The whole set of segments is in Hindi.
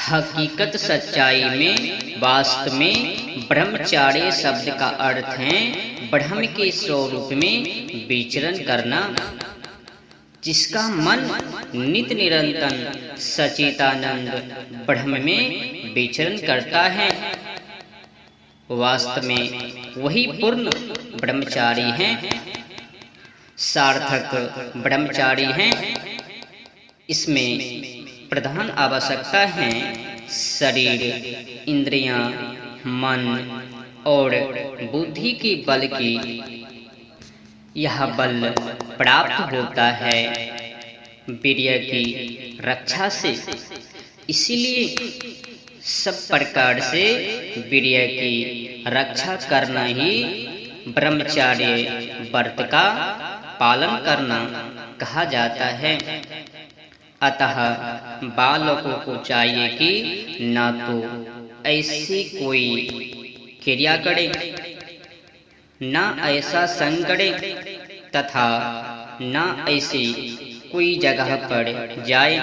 हकीकत सच्चाई में वास्तव में ब्रह्मचार्य शब्द का अर्थ है ब्रह्म के स्वरूप में विचरण करना, जिसका मन नित्य निरंतर सचितानंद ब्रह्म में विचरण करता है। वास्तव में वही पूर्ण ब्रह्मचारी हैं, सार्थक ब्रह्मचारी हैं। इसमें प्रधान आवश्यकता है शरीर, इंद्रियां, मन और बुद्धि के बल की। यह बल प्राप्त होता है वीर्य की रक्षा से। इसीलिए सब प्रकार से वीर्य की रक्षा करना ही ब्रह्मचार्य व्रत का पालन करना कहा जाता है। अतः बालकों को चाहिए कि न तो ऐसी कोई क्रिया करे, न ऐसा संग करे तथा न ऐसी कोई जगह पर जाए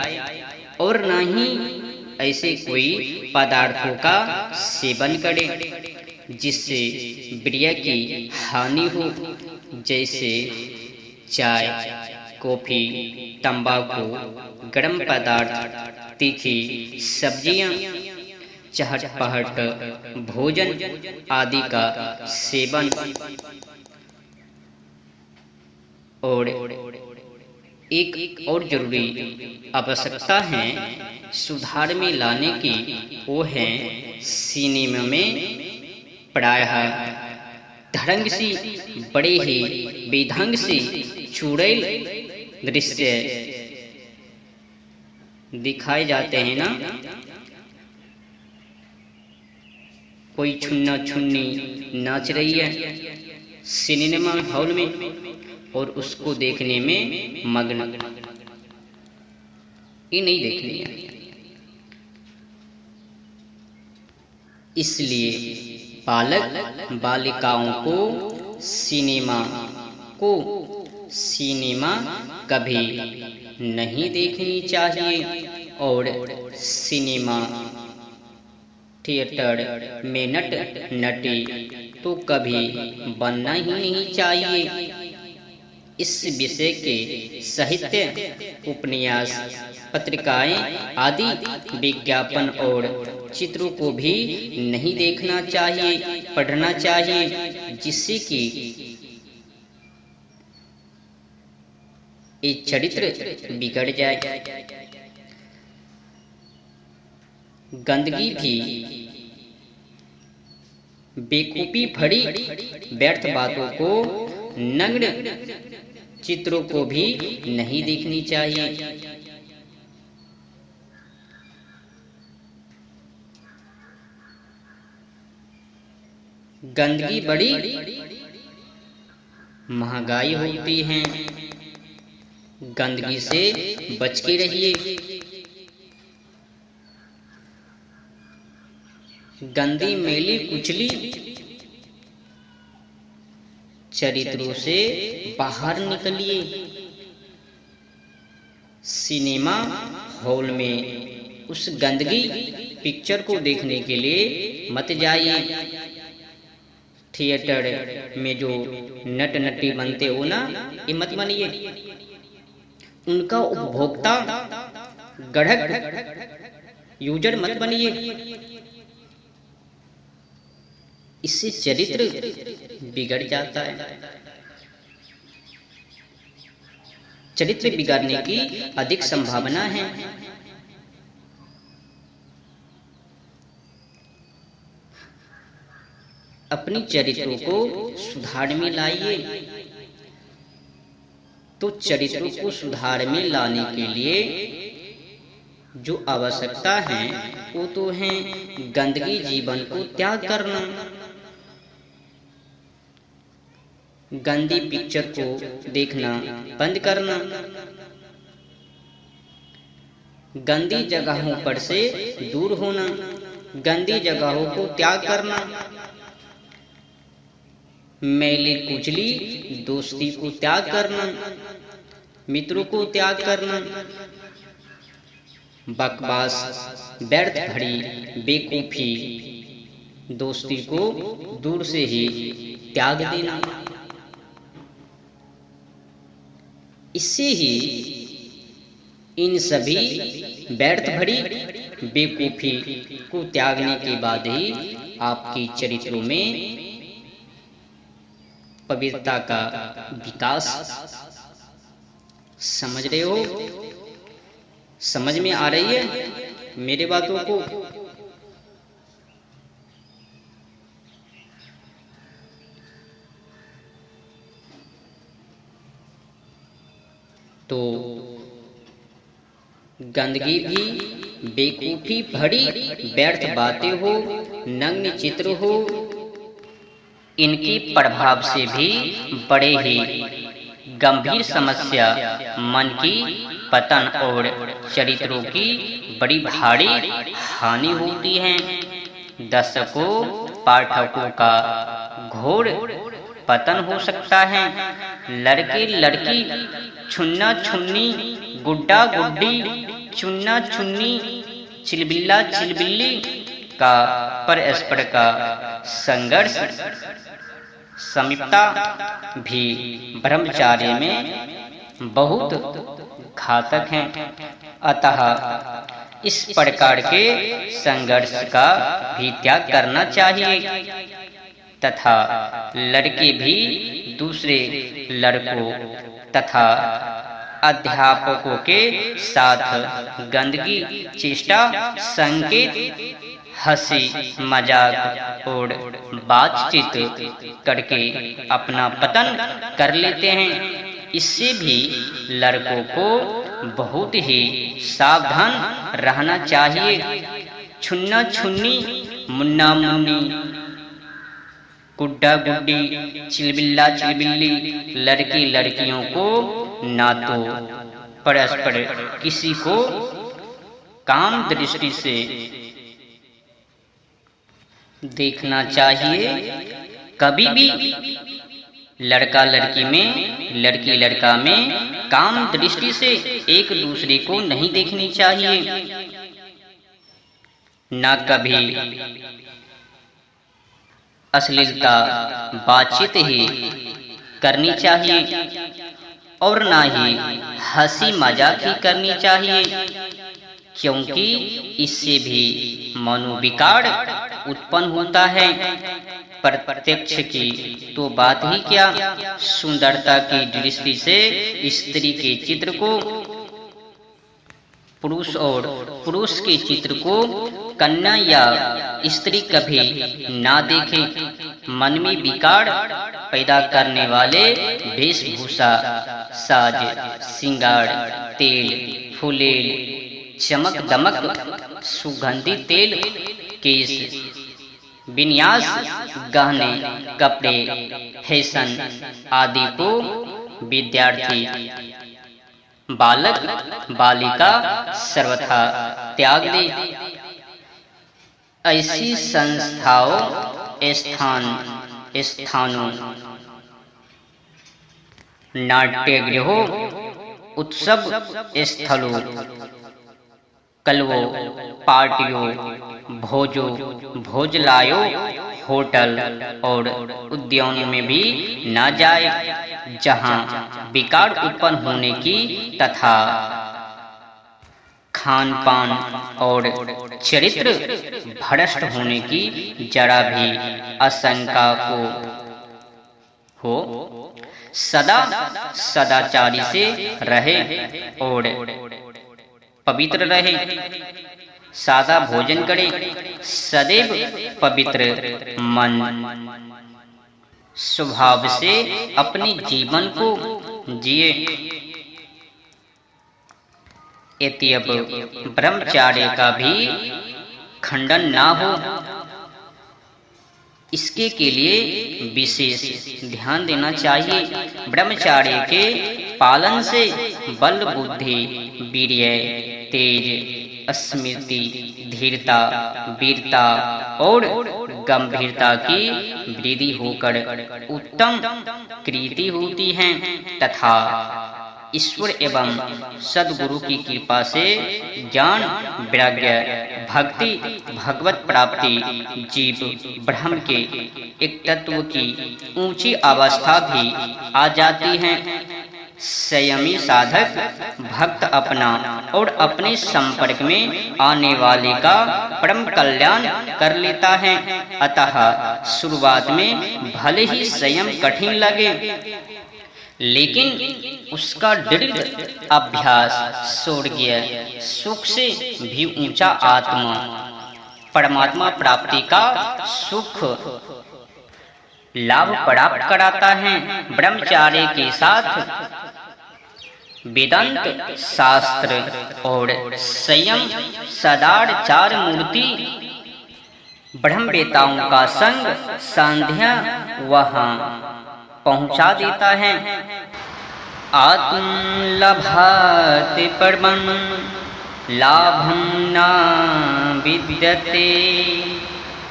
और न ही ऐसे कोई पदार्थों का सेवन करे जिससे वीर्य की हानि हो, जैसे चाय, कॉफी, तंबाकू, गर्म पदार्थ, तीखी सब्जियां, चहटपहट भोजन आदि का सेवन। और एक और जरूरी आवश्यकता है सुधार में लाने की, वो है सिनेमा में प्रायः ढंग से बड़े ही बेढंग से चुड़ैल दृश्य दिखाए जाते हैं ना। कोई छुन्ना छुन्नी नाच रही है सिनेमा हॉल में और उसको देखने में मग्न। ये नहीं देखनी है। इसलिए बालक बालिकाओं को सिनेमा कभी नहीं देखनी चाहिए और सिनेमा थिएटर में नटी तो कभी बनना ही नहीं चाहिए। इस विषय के साहित्य, उपन्यास, पत्रिकाएं आदि विज्ञापन और चित्रों को भी नहीं देखना चाहिए, पढ़ना चाहिए, जिससे कि ये चरित्र बिगड़ जाए। गंदगी भी, बेकूफी भरी व्यर्थ बातों को, नग्न चित्रों को भी नहीं देखनी चाहिए। गंदगी बड़ी महंगाई होती है, गंदगी से बच के रहिए। गंदी मैली कुचली चरित्रों से बाहर निकलिए। सिनेमा हॉल में उस गंदगी पिक्चर को देखने के लिए मत जाइए। थिएटर में जो नट नटी बनते हो ना, ये मत बनिए। उनका उपभोक्ता गढ़क यूजर मत बनिए। इससे चरित्र बिगड़ जाता है। चरित्र बिगड़ने की अधिक संभावना है। अपनी चरित्रों को सुधार में लाइए। तो चरित्रों को सुधार में लाने के लिए जो आवश्यकता है वो तो है गंदगी जीवन को त्याग करना। गंदी पिक्चर को देखना बंद करना, गंदी जगहों पर से दूर होना, गंदी जगहों को त्याग करना, मैली कुचली दोस्ती को त्याग करना, मित्रों को त्याग करना, बकवास, व्यर्थ भरी बेकूफी, दोस्ती को दूर से ही त्याग देना। इससे ही इन सभी व्यर्थ भरी बेकूफी को त्यागने के बाद ही आपके चरित्रों में पवित्रता का विकास। समझ रहे हो? समझ में आ रही है मेरे बातों को? तो गंदगी भी, बेकूफी भरी व्यर्थ बातें हो, नग्न चित्र हो, इनके प्रभाव से भी बड़े ही गंभीर समस्या, मन की पतन और चरित्रों की बड़ी भारी हानि होती है। दर्शकों, पाठकों का घोर पतन हो सकता है। लड़के लड़की, छुन्ना छुन्नी, गुड्डा गुड्डी, चुन्ना चुन्नी, चिलबिल्ला चिलबिल्ली का परस्पर का संघर्ष, समीपता भी ब्रह्मचार्य में बहुत घातक है। अतः इस प्रकार के संघर्ष का भी त्याग करना चाहिए तथा लड़के भी दूसरे लड़कों तथा अध्यापकों के साथ गंदगी, चेष्टा, संकेत, हंसी मजाक और बातचीत करके अपना पतन कर लेते हैं। इससे भी लड़कों को बहुत ही सावधान रहना चाहिए। छुन्ना छुन्नी, मुन्ना मुन्नी, गुड्डा गुड्डी, चिलबिल्ला चिलबिल्ली लड़के लड़कियों को ना तो परस्पर किसी को काम दृष्टि से देखना चाहिए। कभी भी लड़का लड़की में, लड़की लड़का में काम दृष्टि से एक दूसरे को नहीं देखनी चाहिए। न कभी अश्लीलता बातचीत ही करनी चाहिए और ना ही हंसी मजाक ही करनी चाहिए, क्योंकि इससे भी मनोविकार उत्पन्न होता है। प्रत्यक्ष की तो बात ही क्या, सुंदरता की दृष्टि से स्त्री के चित्र को पुरुष और पुरुष के चित्र को कन्या या स्त्री कभी ना देखे। मन में विकार पैदा करने वाले वेशभूषा, साज श्रृंगार, तेल फुलेल, चमक दमक, सुगंधित तेल, केश विन्यास, गहने, कपड़े, फैशन आदि को विद्यार्थी, बालक बालिका सर्वथा त्याग दे। ऐसी संस्थाओं, स्थानों, नाट्यगृहों, उत्सव स्थलों, कलवों, पार्टियों, भोजों, भोजलायों, होटल और उद्यानों में भी न जाए, जहां विकार उत्पन्न होने की तथा खान पान और चरित्र भ्रष्ट होने की जरा भी आशंका हो। सदा सदाचारी से रहे और पवित्र रहे, सादा भोजन करे, सदैव पवित्र मन स्वभाव से अपने जीवन को जिए। एत्यब ब्रह्मचार्य का भी खंडन ना हो, इसके के लिए विशेष ध्यान देना चाहिए। ब्रह्मचार्य के पालन से बल बुद्धि, वीर्य, तेज, स्मृति, धीरता, वीरता और गंभीरता की वृद्धि होकर उत्तम कृति होती है तथा ईश्वर एवं सदगुरु की कृपा से ज्ञान, वैराग्य, भक्ति, भगवत प्राप्ति, जीव ब्रह्म के एक तत्व की ऊंची अवस्था भी आ जाती है। संयमी साधक भक्त अपना और अपने संपर्क में आने वाले का परम कल्याण कर लेता है। अतः शुरुआत में भले ही संयम कठिन लगे, लेकिन उसका दृढ़ अभ्यास स्वर्गीय सुख से भी ऊंचा आत्मा परमात्मा प्राप्ति का सुख लाभ प्राप्त कराता है। ब्रह्मचार्य के साथ वेदांत शास्त्र और संयम सदाचार मूर्ति ब्रह्मवेताओं का संग संध्या वहां पहुंचा देता है। आत्म लभात परमं लाभं न विद्यते,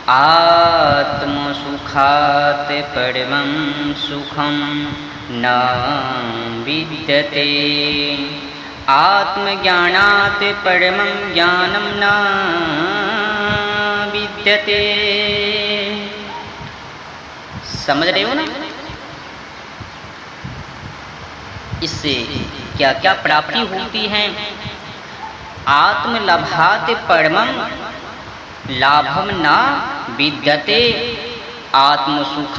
आत्म सुखात परमं सुखं न विद्यते, आत्मज्ञानात् परमं ज्ञानं न विद्यते। समझ रहे हो ना? इससे क्या क्या प्राप्ति होती है? आत्मलभात परमं लाभं न विद्यते, आत्मसुख